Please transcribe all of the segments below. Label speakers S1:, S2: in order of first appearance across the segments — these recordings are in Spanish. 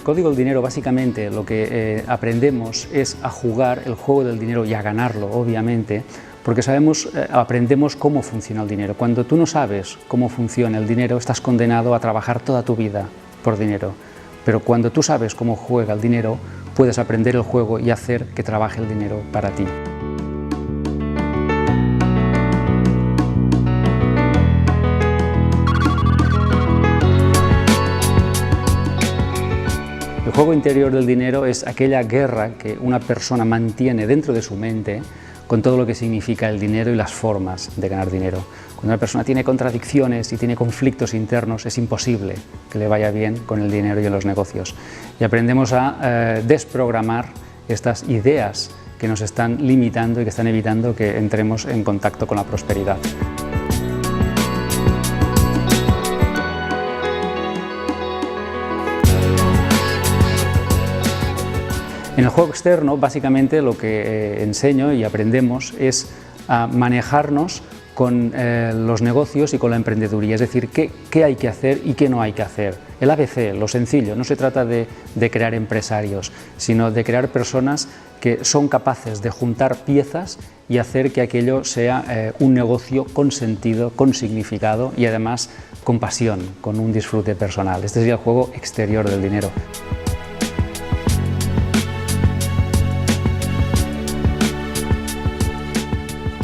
S1: código del dinero básicamente lo que aprendemos es a jugar el juego del dinero y a ganarlo, obviamente, porque aprendemos cómo funciona el dinero. Cuando tú no sabes cómo funciona el dinero, estás condenado a trabajar toda tu vida por dinero. Pero cuando tú sabes cómo juega el dinero, puedes aprender el juego y hacer que trabaje el dinero para ti. El juego interior del dinero es aquella guerra que una persona mantiene dentro de su mente con todo lo que significa el dinero y las formas de ganar dinero. Cuando una persona tiene contradicciones y tiene conflictos internos, es imposible que le vaya bien con el dinero y en los negocios. Y aprendemos a desprogramar estas ideas que nos están limitando y que están evitando que entremos en contacto con la prosperidad. En el juego externo, básicamente lo que enseño y aprendemos es a manejarnos con los negocios y con la emprendeduría, es decir, qué hay que hacer y qué no hay que hacer. El ABC, lo sencillo, no se trata de crear empresarios, sino de crear personas que son capaces de juntar piezas y hacer que aquello sea un negocio con sentido, con significado y además con pasión, con un disfrute personal. Este sería el juego exterior del dinero.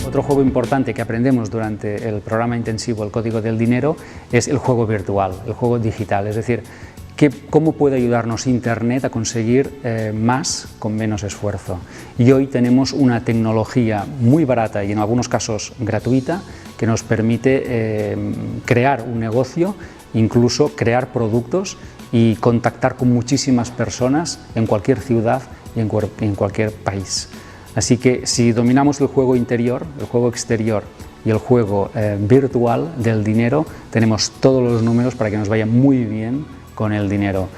S1: Otro juego importante que aprendemos durante el programa intensivo El Código del Dinero es el juego virtual, el juego digital, es decir, cómo puede ayudarnos Internet a conseguir más con menos esfuerzo. Y hoy tenemos una tecnología muy barata y en algunos casos gratuita que nos permite crear un negocio, incluso crear productos y contactar con muchísimas personas en cualquier ciudad y en cualquier país. Así que si dominamos el juego interior, el juego exterior y el juego virtual del dinero, tenemos todos los números para que nos vaya muy bien con el dinero.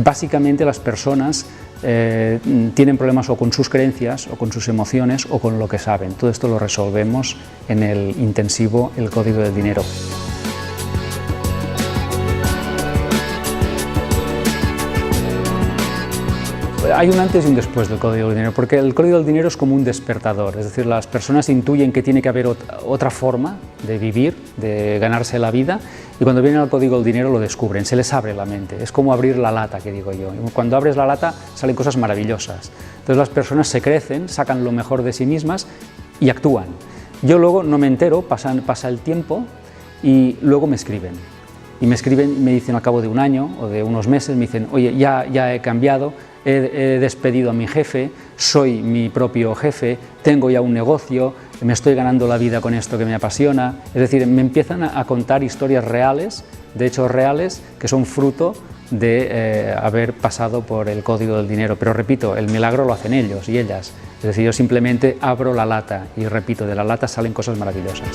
S1: Básicamente las personas tienen problemas o con sus creencias, o con sus emociones, o con lo que saben. Todo esto lo resolvemos en el intensivo El Código del Dinero. Hay un antes y un después del Código del Dinero, porque el Código del Dinero es como un despertador, es decir, las personas intuyen que tiene que haber otra forma de vivir, de ganarse la vida, y cuando vienen al Código del Dinero lo descubren, se les abre la mente, es como abrir la lata, que digo yo. Cuando abres la lata salen cosas maravillosas, entonces las personas se crecen, sacan lo mejor de sí mismas y actúan. Yo luego no me entero, pasa el tiempo y luego me escriben. Y me dicen al cabo de un año o de unos meses, me dicen, oye, ya he cambiado, he despedido a mi jefe, soy mi propio jefe, tengo ya un negocio, me estoy ganando la vida con esto que me apasiona. Es decir, me empiezan a contar historias reales, de hechos reales, que son fruto de haber pasado por el Código del Dinero. Pero repito, el milagro lo hacen ellos y ellas. Es decir, yo simplemente abro la lata y repito, de la lata salen cosas maravillosas.